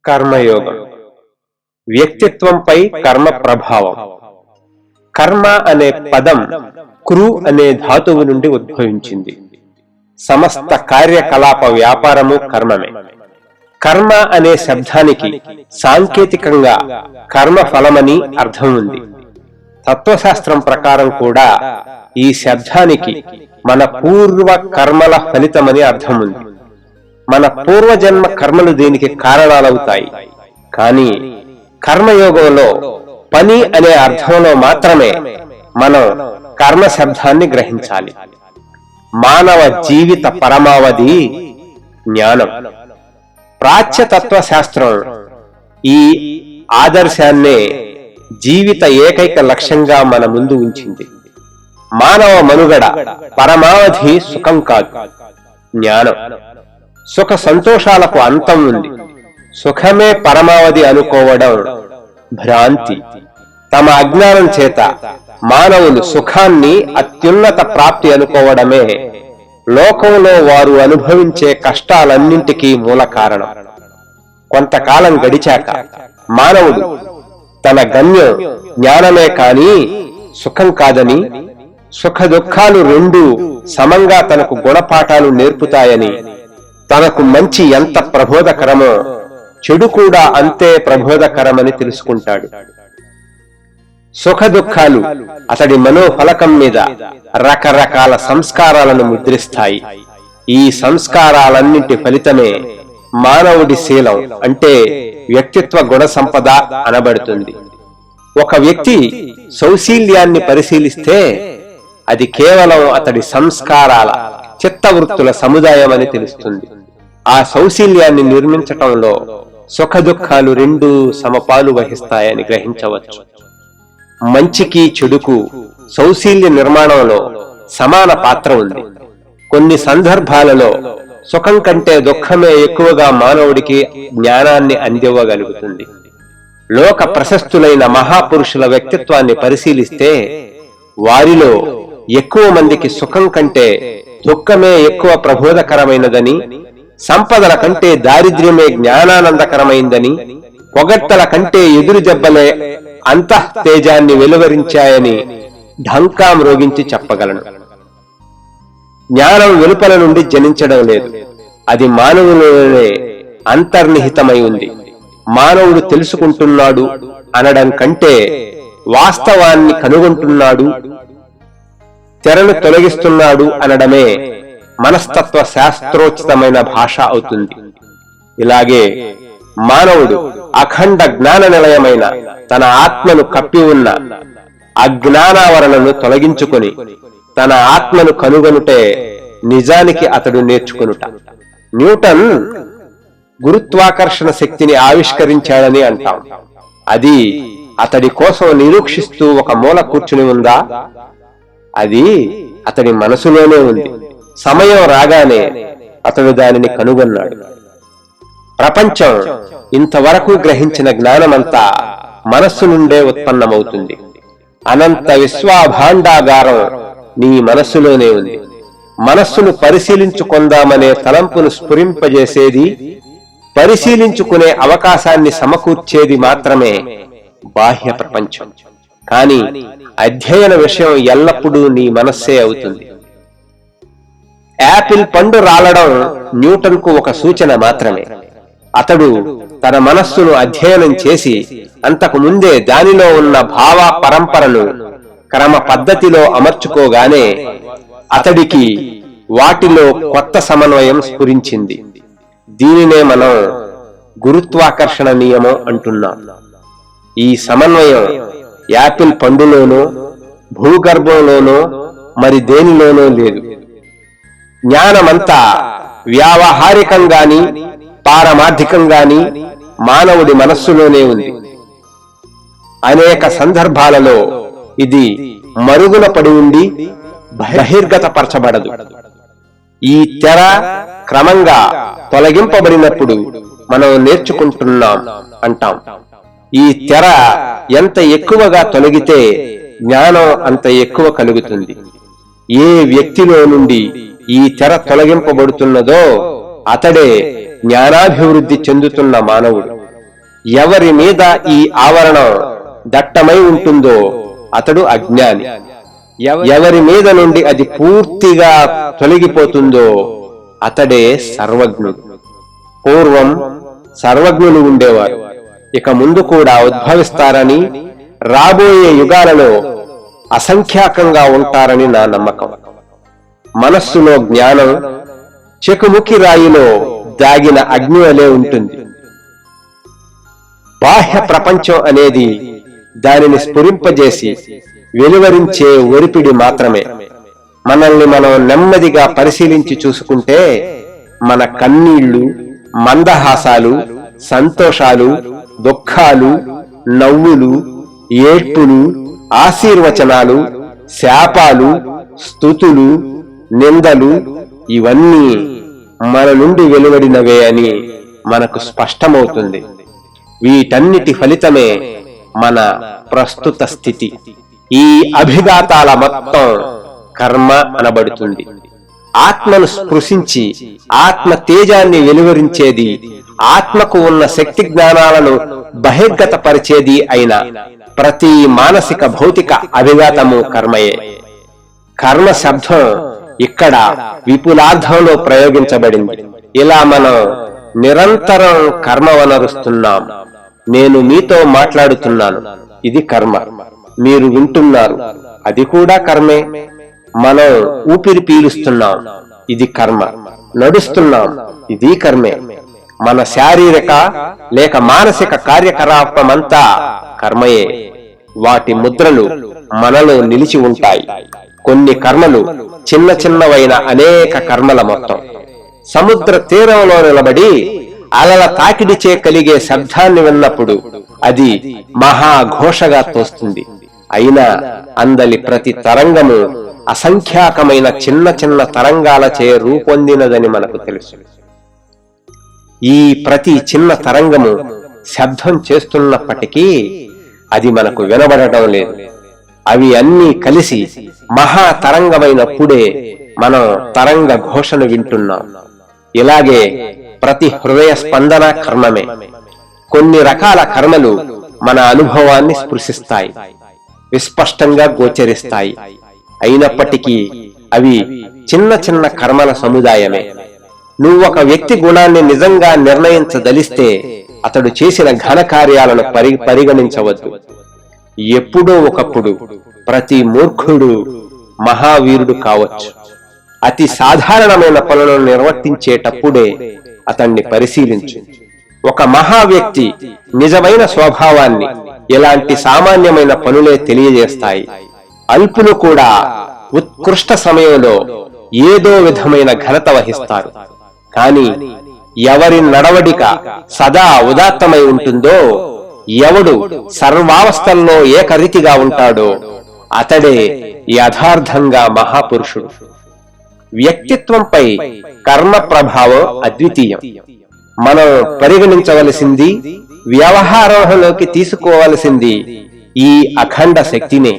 కర్మయోగం. వ్యక్తిత్వంపై కర్మ ప్రభావం. కర్మ అనే పదం క్రు అనే ధాతువు నుండి ఉద్భవించింది. సమస్త కార్యకలాప వ్యాపారము కర్మమే. కర్మ అనే శబ్దానికి సాంకేతికంగా కర్మ ఫలమని అర్థం ఉంది. తత్వశాస్త్రం ప్రకారం కూడా ఈ శబ్దానికి మన పూర్వ కర్మల ఫలితమని అర్థం ఉంది. మన పూర్వజన్మ కర్మలు దీనికి కారణాలవుతాయి. కానీ కర్మయోగంలో పని అనే అర్థంలో మాత్రమే మనం కర్మ శబ్దాన్ని గ్రహించాలి. మానవ జీవిత పరమావధి జ్ఞానం. ప్రాచ్యతత్వ శాస్త్రం ఈ ఆదర్శాన్నే జీవిత ఏకైక లక్ష్యంగా మన ముందు ఉంచింది. మానవ మనుగడ పరమావధి సుఖం కాదు, జ్ఞానం. సుఖ సంతోషాలకు అంతం ఉంది. సుఖమే పరమావధి అనుకోవడం భ్రాంతి. తమ అజ్ఞానం చేత మానవులు సుఖాన్ని అత్యున్నత ప్రాప్తి అనుకోవడమే లోకంలో వారు అనుభవించే కష్టాలన్నింటికీ మూల కారణం. కొంతకాలం గడిచాక మానవుడు తన గమ్యం జ్ఞానమే కాని సుఖం కాదని, సుఖ దుఃఖాలు రెండూ సమంగా తనకు గుణపాఠాలు నేర్పుతాయని, తనకు మంచి ఎంత ప్రబోధకరమో చెడు కూడా అంతే ప్రబోధకరమని తెలుసుకుంటాడు. సుఖ దుఃఖాలు అతడి మనోఫలకం మీద రకరకాల సంస్కారాలను ముద్రిస్తాయి. ఈ సంస్కారాలన్నింటి ఫలితమే మానవుడి శీలం అంటే వ్యక్తిత్వ గుణ సంపద అనబడుతుంది. ఒక వ్యక్తి సౌశీల్యాన్ని పరిశీలిస్తే అది కేవలం అతడి సంస్కారాల చిత్తవృత్తుల సముదాయం అని తెలుస్తుంది. ఆ సౌశీల్యాన్ని నిర్మించటంలో సుఖ దుఃఖాలు రెండూ సమపాలు వహిస్తాయని గ్రహించవచ్చు. మంచికి చెడుకు సౌశీల్య నిర్మాణంలో సమాన పాత్ర ఉంది. కొన్ని సందర్భాలలో సుఖం కంటే దుఃఖమే ఎక్కువగా మానవుడికి జ్ఞానాన్ని అందివ్వగలుగుతుంది. లోక ప్రశస్తులైన మహాపురుషుల వ్యక్తిత్వాన్ని పరిశీలిస్తే వారిలో ఎక్కువ మందికి సుఖం కంటే దుఃఖమే ఎక్కువ ప్రబోధకరమైనదని, సంపదల కంటే దారిద్ర్యమే జ్ఞానానందకరమైందని, పొగట్టల కంటే ఎదురు దెబ్బలే అంతఃతేజాన్ని వెలువరించాయని ఢంకా మ్రోగించి చెప్పగలను. జ్ఞానం వెలుపల నుండి జనించడం లేదు, అది మానవులోనే అంతర్నిహితమై ఉంది. మానవుడు తెలుసుకుంటున్నాడు అనడం కంటే వాస్తవాన్ని కనుగొంటున్నాడు, తెరను తొలగిస్తున్నాడు అనడమే మనస్తత్వ శాస్త్రోచితమైన భాష అవుతుంది. ఇలాగే మానవుడు అఖండ జ్ఞాన నిలయమైన తన ఆత్మను కప్పి ఉన్న అజ్ఞానావరణను తొలగించుకొని తన ఆత్మను కనుగొనుటే నిజానికి అతడు నేర్చుకొనుట. న్యూటన్ గురుత్వాకర్షణ శక్తిని ఆవిష్కరించాడని అంటాం. అది అతడి కోసం నిరీక్షిస్తూ ఒక మూల కూర్చుని ఉందా? అది అతడి మనసులోనే ఉంది. సమయం రాగానే అతడు దానిని కనుగొన్నాడు. ప్రపంచం ఇంతవరకు గ్రహించిన జ్ఞానమంతా మనస్సు నుండే ఉత్పన్నమవుతుంది. అనంత విశ్వాభాండాగారం నీ మనస్సులోనే ఉంది. మనస్సును పరిశీలించుకుందామనే తలంపును స్ఫురింపజేసేది, పరిశీలించుకునే అవకాశాన్ని సమకూర్చేది మాత్రమే బాహ్య ప్రపంచం. కానీ అధ్యయన విషయం ఎల్లప్పుడూ నీ మనస్సే అవుతుంది. యాపిల్ పండు రాలడం న్యూటన్ కు ఒక సూచన మాత్రమే. అతడు తన మనస్సును అధ్యయనం చేసి అంతకు ముందే దానిలో ఉన్న భావ పరంపరను క్రమ పద్ధతిలో అమర్చుకోగానే అతడికి వాటిలో కొత్త సమన్వయం స్ఫురించింది. దీనినే మనం గురుత్వాకర్షణ నియమం అంటున్నాం. ఈ సమన్వయం యాపిల్ పండులోనో భూగర్భంలోనో మరి దేనిలోనో లేదు. జ్ఞానమంతా వ్యావహారికంగాని పారమార్థికంగాని మానవుడి మనస్సులోనే ఉంది. అనేక సందర్భాలలో ఇది మరుగున పడి ఉండి బహిర్గతపరచబడదు. ఈ తెర క్రమంగా తొలగింపబడినప్పుడు మనం నేర్చుకుంటున్నాం అంటాం. ఈ తెర ఎంత ఎక్కువగా తొలగితే జ్ఞానం అంత ఎక్కువ కలుగుతుంది. ఏ వ్యక్తిలో నుండి ఈ తెర తొలగింపబడుతున్నదో అతడే జ్ఞానాభివృద్ధి చెందుతున్న మానవుడు. ఎవరి మీద ఈ ఆవరణం దట్టమై ఉంటుందో అతడు అజ్ఞాని. ఎవరి మీద నుండి అది పూర్తిగా తొలగిపోతుందో అతడే సర్వజ్ఞుడు. పూర్వం సర్వజ్ఞులు ఉండేవారు, ఇక ముందు కూడా ఉద్భవిస్తారని, రాబోయే యుగాలలో అసంఖ్యాకంగా ఉంటారని నా నమ్మకం. మనస్సులో జ్ఞానం చెకుముకి రాయిలో దాగిన అగ్ని వలె ఉంటుంది. బాహ్య ప్రపంచం అనేది దానిని స్ఫురింపజేసి వెలువరించే ఒరిపిడి మాత్రమే. మనల్ని మనం నెమ్మదిగా పరిశీలించి చూసుకుంటే మన కన్నీళ్లు, మందహాసాలు, సంతోషాలు, దుఃఖాలు, నవ్వులు, ఏడ్పులు, ఆశీర్వచనాలు, శాపాలు, స్తుతులు, నిందలు ఇవన్నీ మన నుండి వెలువడినవే అని మనకు స్పష్టమవుతుంది. వీటన్నిటి ఫలితమే మన ప్రస్తుత స్థితి. ఈ అభిఘాతాల మొత్తం కర్మ అనబడుతుంది. ఆత్మను స్పృశించి ఆత్మ తేజాన్ని వెలువరించేది, ఆత్మకు ఉన్న శక్తి జ్ఞానాలను బహిర్గతపరిచేది అయిన ప్రతి మానసిక భౌతిక అభిఘాతము కర్మయే. కర్మ శబ్దం ఇక్కడ విపులార్థంలో ప్రయోగించబడింది. ఇలా మనం నిరంతరం కర్మ వనరుస్తున్నాం. నేను మీతో మాట్లాడుతున్నాను, ఇది కర్మ. మీరు వింటున్నారు, అది కూడా కర్మే. మనం ఊపిరి పీలుస్తున్నాం, ఇది కర్మ. నడుస్తున్నాం, ఇది కర్మే. మన శారీరక లేక మానసిక కార్యకలాపమంతా కర్మయే. వాటి ముద్రలు మనలో నిలిచి ఉంటాయి. కొన్ని కర్మలు చిన్న చిన్నవైన అనేక కర్మల మొత్తం. సముద్ర తీరంలో నిలబడి అలల తాకిడిచే కలిగే శబ్దాన్ని విన్నప్పుడు అది మహాఘోషగా తోస్తుంది. అయినా అందలి ప్రతి తరంగము అసంఖ్యాకమైన చిన్న చిన్న తరంగాలచే రూపొందినదని మనకు తెలుసు. ఈ ప్రతి చిన్న తరంగము శబ్దం చేస్తున్నప్పటికీ అది మనకు వినబడటం లేదు. అవి అన్నీ కలిసి మహా తరంగమైనప్పుడే మనం తరంగ ఘోషను వింటున్నాం. ఇలాగే ప్రతి హృదయ స్పందన కర్మమే. కొన్ని రకాల కర్మలు మన అనుభవాన్ని స్పృశిస్తాయి, విస్పష్టంగా గోచరిస్తాయి. అయినప్పటికీ అవి చిన్న చిన్న కర్మల సముదాయమే. నువ్వొక వ్యక్తి గుణాన్ని నిజంగా నిర్ణయించదలిస్తే అతడు చేసిన ఘన కార్యాలను పరిగణించవద్దు. ఎప్పుడో ఒకప్పుడు ప్రతి మూర్ఖుడు మహావీరుడు కావచ్చు. అతి సాధారణమైన పనులను నిర్వర్తించేటప్పుడే అతన్ని పరిశీలించు. ఒక మహా వ్యక్తి నిజమైన స్వభావాన్ని ఇలాంటి సామాన్యమైన పనులే తెలియజేస్తాయి. అల్పులు కూడా ఉత్కృష్ట సమయంలో ఏదో విధమైన ఘనత వహిస్తారు. కాని ఎవరి నడవడిక సదా ఉదాత్తమై ఉంటుందో, ఎవడు సర్వావస్థల్లో ఏకరీతిగా ఉంటాడో అతడే యథార్థంగా మహాపురుషుడు. వ్యక్తిత్వంపై కర్మ ప్రభావం అద్వితీయం. మనం పరిగణించవలసింది, వ్యవహారంలోకి తీసుకోవలసింది ఈ అఖండ శక్తినే.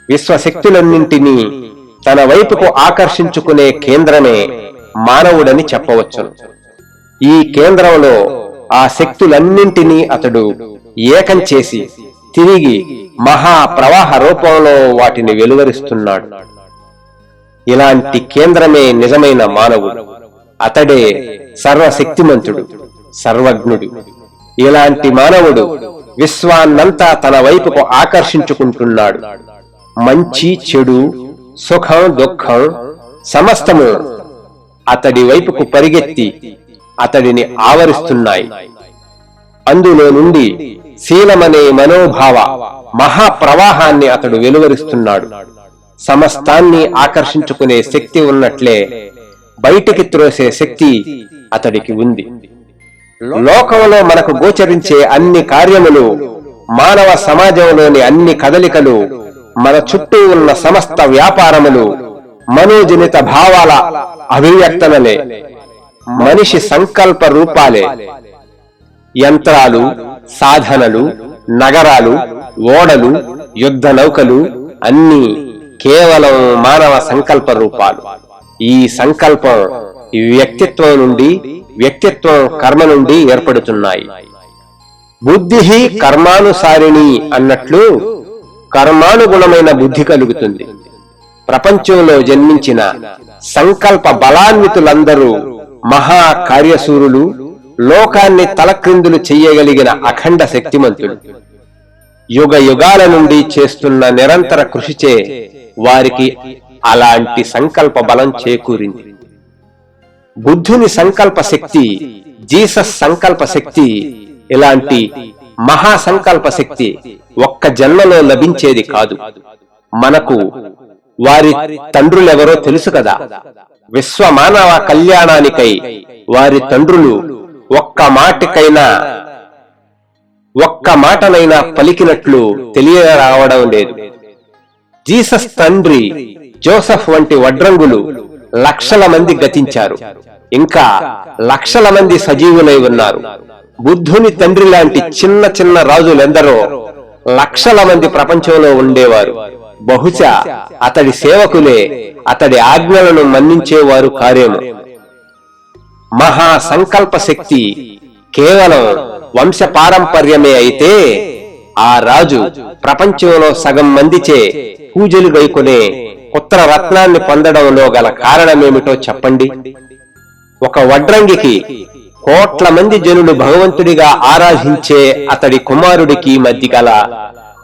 విశ్వశక్తులన్నింటినీ తన వైపుకు ఆకర్షించుకునే కేంద్రమే మానవుడని చెప్పవచ్చును. ఈ కేంద్రంలో ఆ శక్తులన్నింటినీ అతడు ఏకం చేసి తిరిగి మహాప్రవాహ రూపంలో వాటిని వెలువరిస్తున్నాడు. ఇలాంటి కేంద్రమే నిజమైన మానవుడు. అతడే సర్వశక్తిమంతుడు, సర్వజ్ఞుడు. ఇలాంటి మానవుడు విశ్వాన్నంతా తన వైపుకు ఆకర్షించుకుంటున్నాడు. మంచి చెడు, సుఖం దుఃఖం సమస్తము అతడి వైపుకు పరిగెత్తి అతడిని ఆవరిస్తున్నాయి. అందులో నుండి శీలమనే మనోభావ మహాప్రవాహాన్ని అతడు వెలువరిస్తున్నాడు. సమస్తాన్ని ఆకర్షించుకునే శక్తి ఉన్నట్లే బయటికి త్రోసే శక్తి అతడికి ఉంది. లోకంలో మనకు గోచరించే అన్ని కార్యములు, మానవ సమాజంలోని అన్ని కదలికలు, మన చుట్టూ ఉన్న సమస్త వ్యాపారములు మనోజనిత భావాల అభివ్యక్తనలే, మనిషి సంకల్ప రూపాలే. యంత్రాలు, సాధనలు, నగరాలు, ఓడలు, యుద్ధ నౌకలు అన్నీ కేవలం మానవ సంకల్ప రూపాలు. ఈ సంకల్పం వ్యక్తిత్వం నుండి, వ్యక్తిత్వం కర్మ నుండి ఏర్పడుతున్నాయి. బుద్ధి కర్మానుసారిణి అన్నట్లు కర్మానుగుణమైన బుద్ధి కలుగుతుంది. ప్రపంచంలో జన్మించిన సంకల్ప బలాన్వితులందరూ మహా కార్యశూరులు, లోకాన్ని తలక్రిందులు చెయ్యగలిగిన అఖండ శక్తిమంతులు. యుగ యుగాల నుండి చేస్తున్న నిరంతర కృషిచే వారికి అలాంటి సంకల్ప బలం చేకూరింది. బుద్ధుని సంకల్ప శక్తి, జీసస్ సంకల్ప శక్తి, ఇలాంటి మహాసంకల్ప శక్తి ఒక్క జన్మలో లభించేది కాదు. మనకు వారి తండ్రులెవరో తెలుసు కదా. విశ్వమానవ కళ్యాణానికై వారి తండ్రులు ఒక్క మాటనైనా పలికినట్లు తెలియరావడం లేదు. జీసస్ తండ్రి జోసెఫ్ వంటి వడ్రంగులు లక్షల మంది గతించారు. ఇంకా లక్షల మంది సజీవులై ఉన్నారు. బుద్ధుని తండ్రి లాంటి చిన్న చిన్న రాజులెందరో లక్షల మంది ప్రపంచంలో ఉండేవారు. బహుశా అతడి సేవకులే అతడి ఆజ్ఞలను మన్నించేవారు కారేమో. మహా సంకల్ప శక్తి కేవలం వంశ పారంపర్యమే అయితే ఆ రాజు ప్రపంచంలో సగం మందిచే పూజలు గైకొనే పుత్ర రత్నాన్ని పొందడంలో గల కారణమేమిటో చెప్పండి. ఒక వడ్రంగికి కోట్ల మంది జనులు భగవంతుడిగా ఆరాధించే అతడి కుమారుడికి మధ్య గల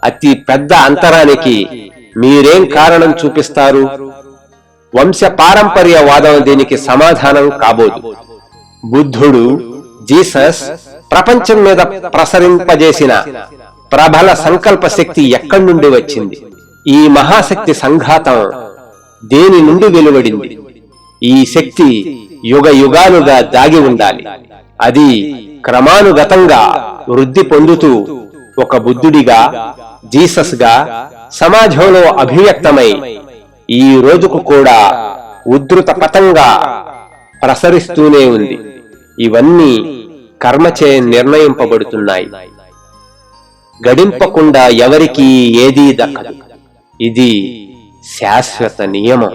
అతి పెద్ద అంతరానికి మీరేం కారణం చూపిస్తారు? వంశ పారంపర్యవాదం దీనికి సమాధానం కాబోదు. బుద్ధుడు, జీసస్ ప్రపంచం మీద ప్రసరింపజేసిన ప్రబల సంకల్ప శక్తి ఎక్కడి నుండి వచ్చింది? ఈ మహాశక్తి సంఘాతం దేని నుండి వెలువడింది? ఈ శక్తి యుగ యుగాలుగా దాగి ఉండాలి. అది క్రమానుగతంగా వృద్ధి పొందుతూ ఒక బుద్ధుడిగా, జీసస్ గా సమాజంలో అభివ్యక్తమై ఈ రోజుకు కూడా ఉద్ధృత పథంగా ప్రసరిస్తూనే ఉంది. ఇవన్నీ కర్మచే నిర్ణయింపబడుతున్నాయి. గడింపకుండా ఎవరికీ ఏదీ దక్కదు. ఇది శాశ్వత నియమం.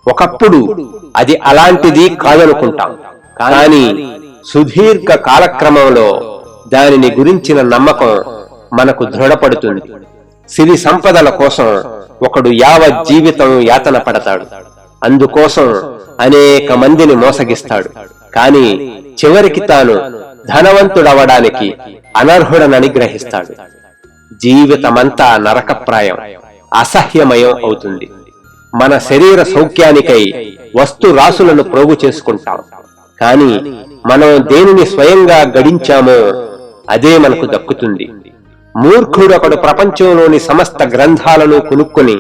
ఒకప్పుడు అది అలాంటిది కాదనుకుంటాం, కానీ సుదీర్ఘ కాలక్రమంలో దానిని గురించిన నమ్మకం మనకు దృఢపడుతుంది. సిరి సంపదల కోసం ఒకడు యావత్ జీవితం యాతన పడతాడు. అందుకోసం అనేక మందిని మోసగిస్తాడు. కాని చివరికి తాను ధనవంతుడవడానికి అనర్హుడనని గ్రహిస్తాడు. జీవితమంతా నరకప్రాయం, అసహ్యమయం అవుతుంది. మన శరీర సౌఖ్యానికై వస్తు రాసులను ప్రోగు చేసుకుంటాం. కాని మనం దేనిని స్వయంగా గడించామో అదే మనకు దక్కుతుంది. మూర్ఖుడొకడు ప్రపంచంలోని సమస్త గ్రంథాలను కొనుక్కొని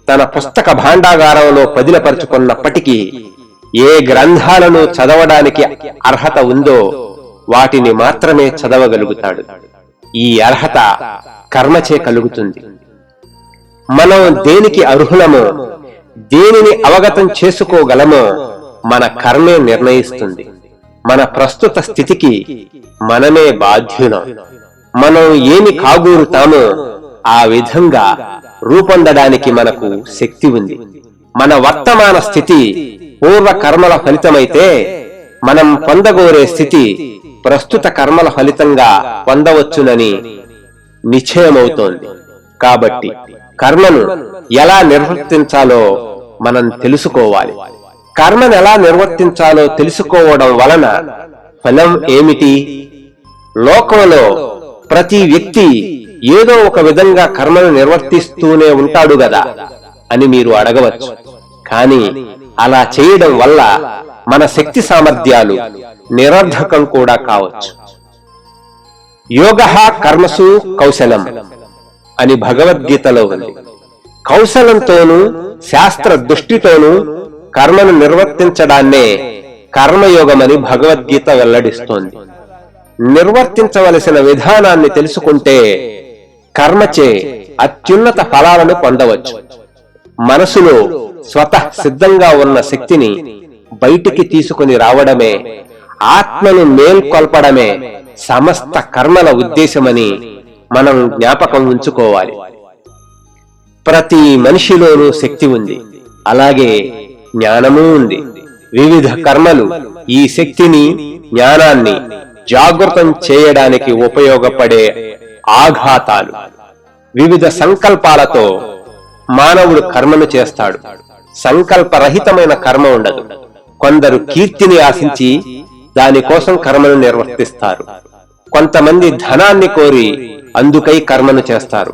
తన పుస్తక భాండాగారంలో పదిలపరుచుకున్నప్పటికీ ఏ గ్రంథాలను చదవడానికి అర్హత ఉందో వాటిని మాత్రమే చదవగలుగుతాడు. ఈ అర్హత కర్మచే కలుగుతుంది. మనం దేనికి అర్హులమో, దేనిని అవగతం చేసుకోగలమో మన కర్మే నిర్ణయిస్తుంది. మన ప్రస్తుత స్థితికి మనమే బాధ్యులం. మనం ఏమి కాగూరుతామో ఆ విధంగా రూపొందడానికి మనకు శక్తి ఉంది. మన వర్తమాన స్థితి పూర్వ కర్మల ఫలితమైతే మనం పొందగోరే స్థితి ప్రస్తుత కర్మల ఫలితంగా పొందవచ్చునని నిశ్చయమవుతోంది. కాబట్టి కర్మను ఎలా నిర్వర్తించాలో మనం తెలుసుకోవాలి. కర్మను ఎలా నిర్వర్తించాలో తెలుసుకోవడం వలన ఫలం ఏమిటి? లోకంలో ప్రతి వ్యక్తి ఏదో ఒక విధంగా కర్మను నిర్వర్తిస్తూనే ఉంటాడు గదా అని మీరు అడగవచ్చు. కానీ అలా చేయడం వల్ల మన శక్తి సామర్థ్యాలు నిరర్ధకం కూడా కావచ్చు. యోగః కర్మసు కౌశలం అని భగవద్గీతలో ఉంది. కౌశలంతోనూ శాస్త్ర దృష్టితోనూ కర్మను నిర్వర్తించడాన్నే కర్మయోగమని భగవద్గీత వెల్లడిస్తోంది. నిర్వర్తించవలసిన విధానాన్ని తెలుసుకుంటే కర్మచే అత్యున్నత ఫలాలను పొందవచ్చు. మనసులో స్వతః సిద్ధంగా ఉన్న శక్తిని బయటికి తీసుకుని రావడమే, ఆత్మను మేల్కొల్పడమే సమస్త కర్మల ఉద్దేశమని మనం జ్ఞాపకం ఉంచుకోవాలి. ప్రతి మనిషిలోనూ శక్తి ఉంది, అలాగే జ్ఞానమూ ఉంది. వివిధ కర్మలు ఈ శక్తిని, జ్ఞానాన్ని జాగృతం చేయడానికి ఉపయోగపడే ఆఘాతాలు. వివిధ సంకల్పాలతో మానవుడు కర్మను చేస్తాడు. సంకల్పరహితమైన కర్మ ఉండదు. కొందరు కీర్తిని ఆశించి దానికోసం కర్మను నిర్వర్తిస్తారు. కొంతమంది ధనాన్ని కోరి అందుకై కర్మను చేస్తారు.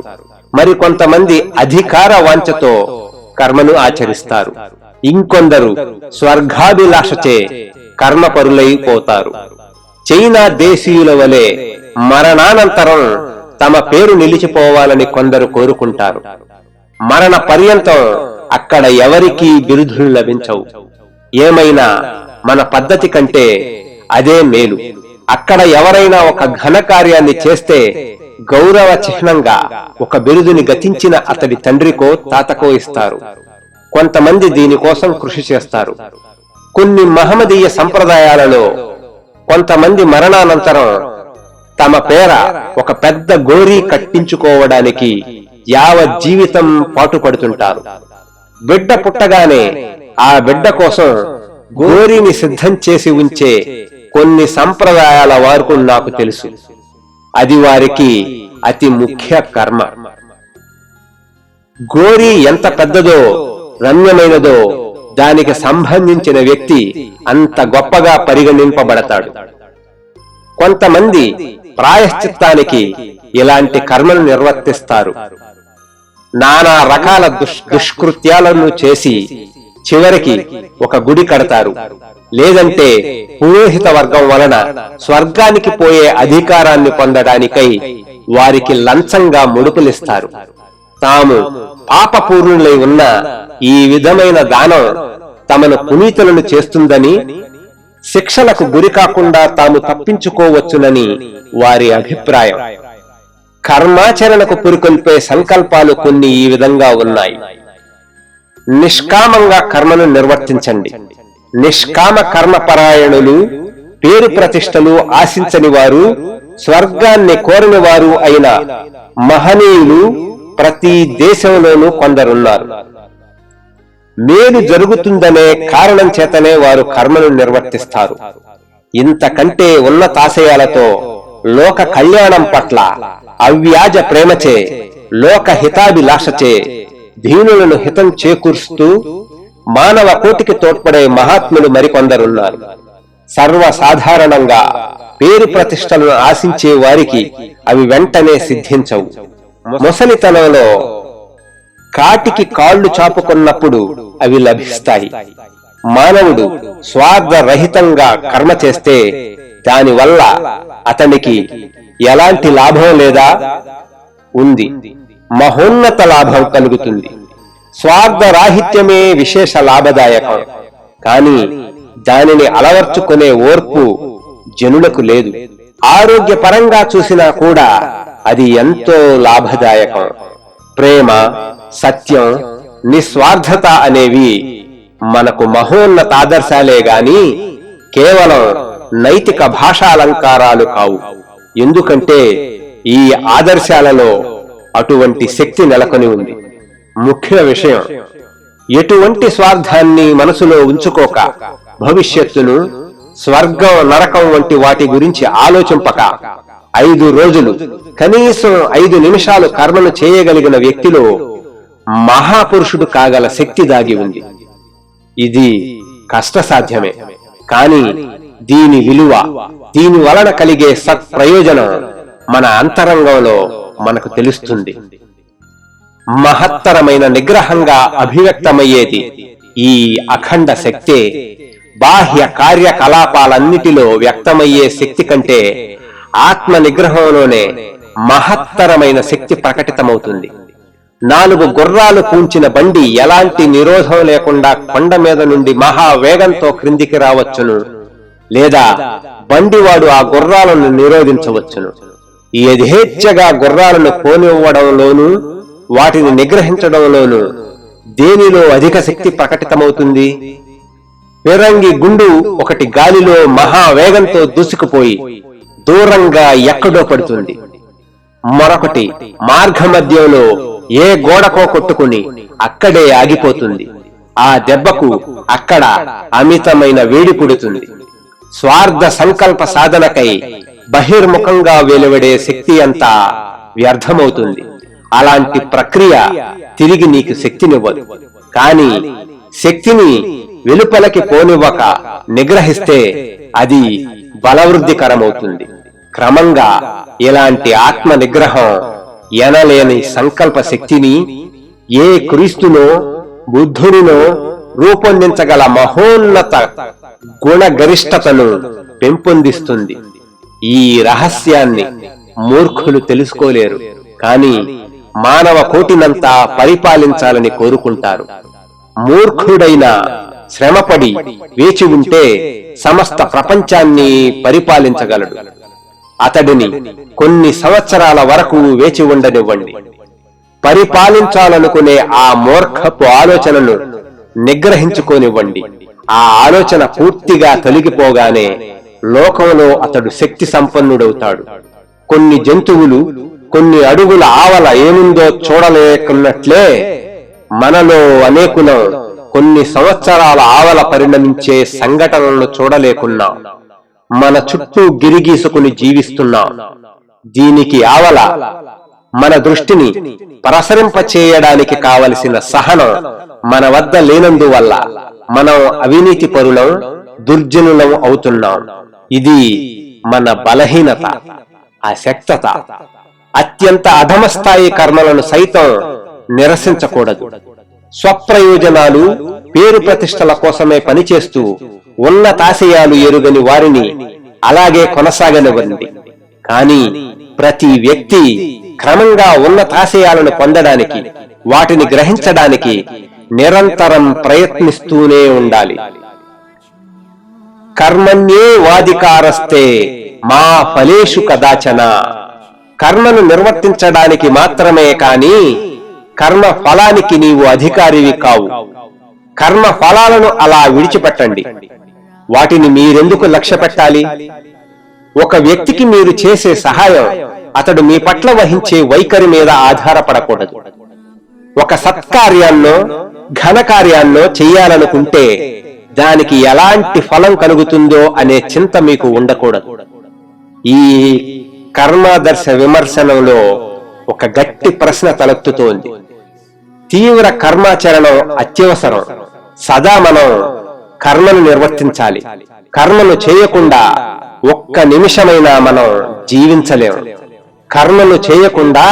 మరి కొంతమంది అధికార వాంఛతో కర్మను ఆచరిస్తారు. ఇంకొందరు స్వర్గాభిలాషచే కర్మపరులైపోతారు. చైనా దేశీయుల వలె మరణానంతరం తమ పేరు నిలిచిపోవాలని కొందరు కోరుకుంటారు. మరణ పర్యంతం అక్కడ ఎవరికీ బిరుదులు లభించవు. ఏమైనా మన పద్ధతి కంటే అదే మేలు. అక్కడ ఎవరైనా ఒక ఘన కార్యాన్ని చేస్తే గౌరవ చిహ్నంగా ఒక బిరుదుని గతించిన అతడి తండ్రికో తాతకో ఇస్తారు. కొంతమంది దీనికోసం కృషి చేస్తారు. కొన్ని మహమ్మదీయ సంప్రదాయాలలో కొంతమంది మరణానంతరం తమ పేర ఒక పెద్ద గోరీ కట్టించుకోవడానికి యావత్ జీవితం పాటుపడుతుంటారు. బిడ్డ పుట్టగానే ఆ బిడ్డ కోసం గోరీని సిద్ధం చేసి ఉంచే కొన్ని సంప్రదాయాల వరకు నాకు తెలుసు. అది వారికి అతి ముఖ్య కర్మ. గోరీ ఎంత పెద్దదో రమ్యమైనదో దానికి సంబంధించిన వ్యక్తి అంత గొప్పగా పరిగణింపబడతాడు. కొంతమంది ప్రాయశ్చిత్తానికి ఇలాంటి కర్మను నిర్వర్తిస్తారు. నానా రకాల దుష్కృత్యాలను చేసి చివరికి ఒక గుడి కడతారు. లేదంటే పురోహిత వర్గం వలన స్వర్గానికి పోయే అధికారాన్ని పొందడానికై వారికి లంచంగా ముడుపులిస్తారు. తాము పాపపూర్ణులై ఉన్న ఈ విధమైన దానం తమను పునీతులను చేస్తుందని, శిక్షలకు గురి కాకుండా తాము తప్పించుకోవచ్చునని వారి అభిప్రాయం. కర్మాచరణకు పురికొల్పే సంకల్పాలు కొన్ని ఈ విధంగా ఉన్నాయి. నిష్కామంగా కర్మను నిర్వర్తించండి. నిష్కామ కర్మపరాయణులు, పేరు ప్రతిష్టలు ఆశించని వారు, స్వర్గాన్ని కోరని వారు అయిన మహనీయులు ప్రతి దేశంలోనూ కొందరున్నారు. మేలు జరుగుతుందనే కారణం చేతనే వారు కర్మను నిర్వర్తిస్తారు. ఇంతకంటే ఉన్నతాశయాలతో లోక కళ్యాణం పట్ల అవ్యాజ ప్రేమచే, లోక హితాభిలాషచే దీనులను హితం చేకూరుస్తూ మానవ కోటికి తోడ్పడే మహాత్ములు మరికొందరున్నారు. సర్వసాధారణంగా పేరు ప్రతిష్టలను ఆశించే వారికి అవి వెంటనే సిద్ధించవు. ముసలితనంలో కాటికి కాళ్లు చాపుకున్నప్పుడు అవి లభిస్తాయి. మానవుడు స్వార్థరహితంగా కర్మ చేస్తే దానివల్ల అతనికి ఎలాంటి లాభం లేదా? ఉంది. మహోన్నత లాభం కలుగుతుంది. స్వార్థరాహిత్యమే విశేష లాభదాయకం. కానీ దానిని అలవర్చుకునే ఓర్పు జనులకు లేదు. ఆరోగ్యపరంగా చూసినా కూడా అది ఎంతో లాభదాయకం. ప్రేమ, సత్యం, నిస్వార్థత అనేవి మనకు మహోన్నత ఆదర్శాలే గాని కేవలం నైతిక భాషాలంకారాలు కావు. ఎందుకంటే ఈ ఆదర్శాలలో అటువంటి శక్తి నెలకొని ఉంది. ముఖ్య విషయం, ఎటువంటి స్వార్థాన్ని మనసులో ఉంచుకోక భవిష్యత్తును, స్వర్గం, నరకం వంటి వాటి గురించి ఆలోచింపక 5 రోజులు కనీసం 5 నిమిషాలు కర్మను చేయగలిగిన వ్యక్తిలో మహాపురుషుడు కాగల శక్తి దాగి ఉంది. ఇది కష్టసాధ్యమే. కానీ దీని విలువ, దీని వలన కలిగే సత్ప్రయోజనం మన అంతరంగంలో మనకు తెలుస్తుంది. మహత్తరమైన నిగ్రహంగా అభివ్యక్తమయ్యేది ఈ అఖండ శక్తే బాహ్య కార్యకలాపాలన్నిటిలో వ్యక్తమయ్యే శక్తి కంటే ఆత్మ నిగ్రహంలోనే మహత్తరమైన శక్తి ప్రకటితమవుతుంది. 4 గుర్రాలు పూంచిన బండి ఎలాంటి నిరోధం లేకుండా కొండ మీద నుండి మహావేగంతో క్రిందికి రావచ్చును, లేదా బండివాడు ఆ గుర్రాలను నిరోధించవచ్చును. యథేచ్ఛగా గుర్రాలను పోనివ్వడంలోనూ వాటిని నిగ్రహించడంలోనూ దేనిలో అధిక శక్తి ప్రకటితమవుతుంది? ఫిరంగి గుండు ఒకటి గాలిలో మహావేగంతో దూసుకుపోయి దూరంగా ఎక్కడో పడుతుంది. మరొకటి మార్గ మధ్యంలో ఏ గోడకో కొట్టుకుని అక్కడే ఆగిపోతుంది. ఆ దెబ్బకు అక్కడ అమితమైన వేడి పుడుతుంది. స్వార్థ సంకల్ప సాధనకై బహిర్ముఖంగా వెలువడే శక్తి అంతా వ్యర్థమవుతుంది. అలాంటి ప్రక్రియ తిరిగి నీకు శక్తినివ్వదు. కానీ శక్తిని వెలుపలకి పోనివ్వక నిగ్రహిస్తే అది బలవృద్ధికరమవుతుంది. క్రమంగా ఇలాంటి ఆత్మ నిగ్రహం ఎనలేని సంకల్ప శక్తిని ఏ క్రీస్తునో బుద్ధుడినో రూపొందించగల మహోన్నత గుణగరిష్టతను పెంపొందిస్తుంది. ఈ రహస్యాన్ని మూర్ఖులు తెలుసుకోలేరు, కానీ మానవ కోటినంతా పరిపాలించాలని కోరుకుంటారు. మూర్ఖుడైన శ్రమపడి వేచి ఉంటే సమస్త ప్రపంచాన్ని పరిపాలించగలడు. అతడిని కొన్ని సంవత్సరాల వరకు వేచి ఉండనివ్వండి. పరిపాలించాలనుకునే ఆ మూర్ఖపు ఆలోచనను నిగ్రహించుకోనివ్వండి. ఆ ఆలోచన పూర్తిగా తొలగిపోగానే లోకంలో అతడు శక్తి సంపన్నుడవుతాడు. కొన్ని జంతువులు కొన్ని అడుగుల ఆవల ఏముందో చూడలేకున్నట్లే మనలో అనేకులం కొన్ని సంవత్సరాల ఆవల పరిణమించే సంఘటనలను చూడలేకున్నాం. మన చుట్టూ గిరిగీసుకుని జీవిస్తున్నాం. దీనికి ఆవల మన దృష్టిని ప్రసరింపచేయడానికి కావలసిన సహనం మన వద్ద లేనందువల్ల మనం అవినీతి పరులం, దుర్జనులం అవుతున్నాం. ఇది మన బలహీనత, అశక్తత. అత్యంత అధమస్థాయి కర్మలను సైతం నిరసించకూడదు. స్వప్రయోజనాలు, పేరు ప్రతిష్టల కోసమే పనిచేస్తూ ఉన్నతాశయాలు ఎరుగని వారిని అలాగే కొనసాగనివ్వండి. కానీ ప్రతి వ్యక్తి క్రమంగా ఉన్నతాశయాలను పొందడానికి, వాటిని గ్రహించడానికి నిరంతరం ప్రయత్నిస్తూనే ఉండాలి. కర్మణ్యే వాధికారస్తే మా ఫలేషు కదాచన. కర్మను నిర్వర్తించడానికి మాత్రమే కాని కర్మ ఫలానికి నీవు అధికారివి కావు. కర్మ ఫలాలను అలా విడిచిపెట్టండి. వాటిని మీరెందుకు లక్ష్య పెట్టాలి? ఒక వ్యక్తికి మీరు చేసే సహాయం అతడు మీ పట్ల వహించే వైఖరి మీద ఆధారపడకూడదు. ఒక సత్కార్యాన్నో ఘనకార్యాన్నో చెయ్యాలనుకుంటే దానికి ఎలాంటి ఫలం కలుగుతుందో అనే చింత మీకు ఉండకూడదు. ఈ కర్మాదర్శ విమర్శనంలో ఒక గట్టి ప్రశ్న తలెత్తుతోంది. తీవ్ర కర్మాచరణం అత్యవసరం. సదా మనం కర్మను నిర్వర్తించాలి. కర్మను చేయకుండా ఒక్క నిమిషమైనా మనం జీవించలేం. కర్మను చేయకుండా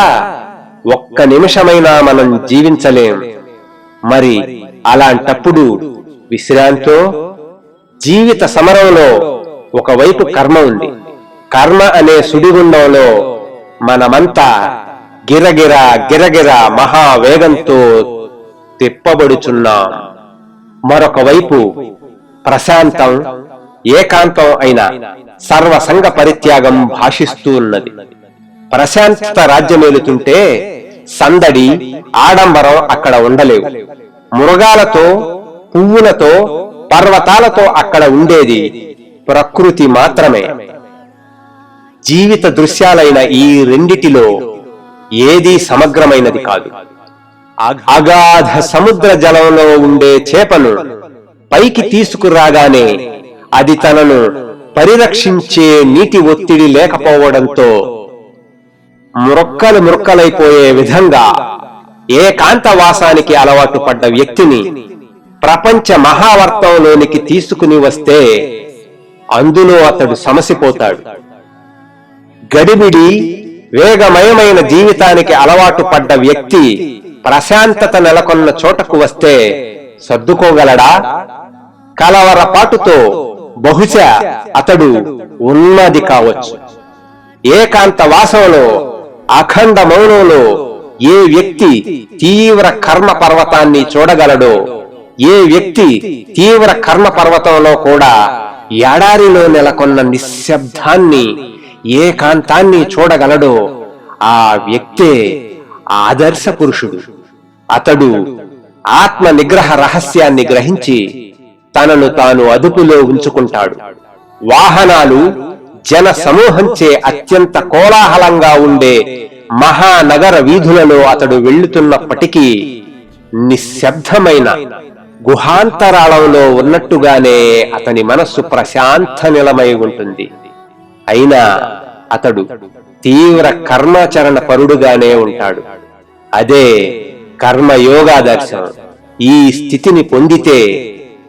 ఒక్క నిమిషమైనా మనం జీవించలేం. మరి అలాంటప్పుడు విశ్రాంతో జీవిత సమరంలో ఒకవైపు కర్మ ఉంది. కర్మ అనే సుడిగుండంలో మనమంతా గిరగిర గిరగిర మహావేగంతో తిప్పబడుచున్నాం. మరొక వైపు ప్రశాంతం, ఏకాంతం అయిన సర్వసంగ పరిత్యాగం భాషిస్తూ ఉన్నది. ప్రశాంతత రాజ్యమేలుతుంటే సందడి, ఆడంబరం అక్కడ ఉండలేవు. మృగాలతో, పువ్వులతో, పర్వతాలతో అక్కడ ఉండేది ప్రకృతి మాత్రమే. జీవిత దృశ్యాలైన ఈ రెండిటిలో ఏదీ సమగ్రమైనది కాదు. అగాధ సముద్ర జలంలో ఉండే చేపను పైకి తీసుకురాగానే అది తనను పరిరక్షించే నీటి ఒత్తిడి లేకపోవడంతో మురక్కలైపోయే విధంగా ఏకాంతవాసానికి అలవాటు పడ్డ వ్యక్తిని ప్రపంచ మహావర్తంలోనికి తీసుకుని వస్తే అందులో అతడు సమసిపోతాడు. గడిబిడి, వేగమయమైన జీవితానికి అలవాటు పడ్డ వ్యక్తి ప్రశాంతత నెలకొన్న చోటకు వస్తే సర్దుకోగలడా? కలవరపాటుతో బహుశా అతడు ఉన్నది కావచ్చు. ఏకాంత వాసంలో, అఖండ మౌనంలో ఏ వ్యక్తి తీవ్ర కర్మ పర్వతాన్ని చూడగలడో, ఏ వ్యక్తి తీవ్ర కర్మ పర్వతంలో కూడా ఎడారిలో నెలకొన్న నిశ్శబ్దాన్ని, ఏకాంతాన్ని చూడగలడో ఆ వ్యక్తే ఆదర్శ పురుషుడు. అతడు ఆత్మ నిగ్రహ రహస్యాన్ని గ్రహించి తనను తాను అదుపులో ఉంచుకుంటాడు. వాహనాలు, జన సమూహంచే అత్యంత కోలాహలంగా ఉండే మహానగర వీధులలో అతడు వెళ్తున్నప్పటికీ నిశ్శబ్దమైన గుహాంతరాళంలో ఉన్నట్టుగానే అతని మనస్సు ప్రశాంత నిలమై ఉంటుంది. అయినా అతడు తీవ్ర కర్మాచరణ పరుడుగానే ఉంటాడు. అదే కర్మయోగా దర్శనం. ఈ స్థితిని పొందితే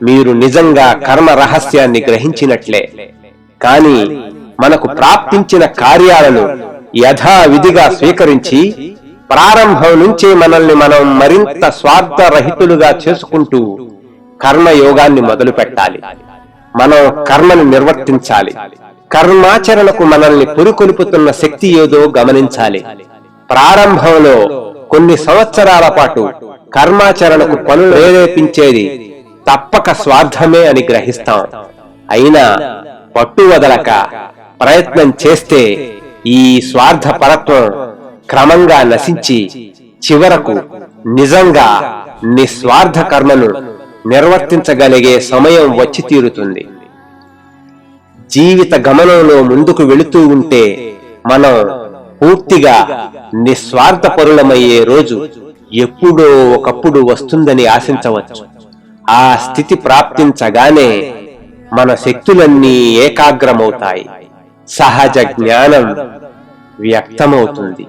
మీరు నిజంగా కర్మ రహస్యాన్ని గ్రహించినట్లే. కాని మనకు ప్రాప్తించిన కార్యాలను యథావిధిగా స్వీకరించి ప్రారంభం నుంచే మనల్ని మనం మరింత స్వార్థరహితులుగా చేసుకుంటూ కర్మయోగాన్ని మొదలు పెట్టాలి. మనం కర్మను నిర్వర్తించాలి. కర్మాచరణకు మనల్ని పురికొల్పుతున్న శక్తి ఏదో గమనించాలి. ప్రారంభంలో కొన్ని సంవత్సరాల పాటు కర్మాచరణకు పనులు ప్రేరేపించేది తప్పక స్వార్థమే అని గ్రహిస్తాం. అయినా పట్టు వదలక ప్రయత్నం చేస్తే ఈ స్వార్థ పరత్వం క్రమంగా నశించి చివరకు నిజంగా నిస్వార్థ కర్మను నిర్వర్తించగలిగే సమయం వచ్చి తీరుతుంది. జీవిత గమనంలో ముందుకు వెళుతూ ఉంటే మనం పూర్తిగా నిస్వార్థపరులమయ్యే రోజు ఎప్పుడో ఒకప్పుడు వస్తుందని ఆశించవచ్చు. ఆ స్థితి ప్రాప్తించగానే మన శక్తులన్నీ ఏకాగ్రమవుతాయి. సహజ జ్ఞానం వ్యక్తమవుతుంది.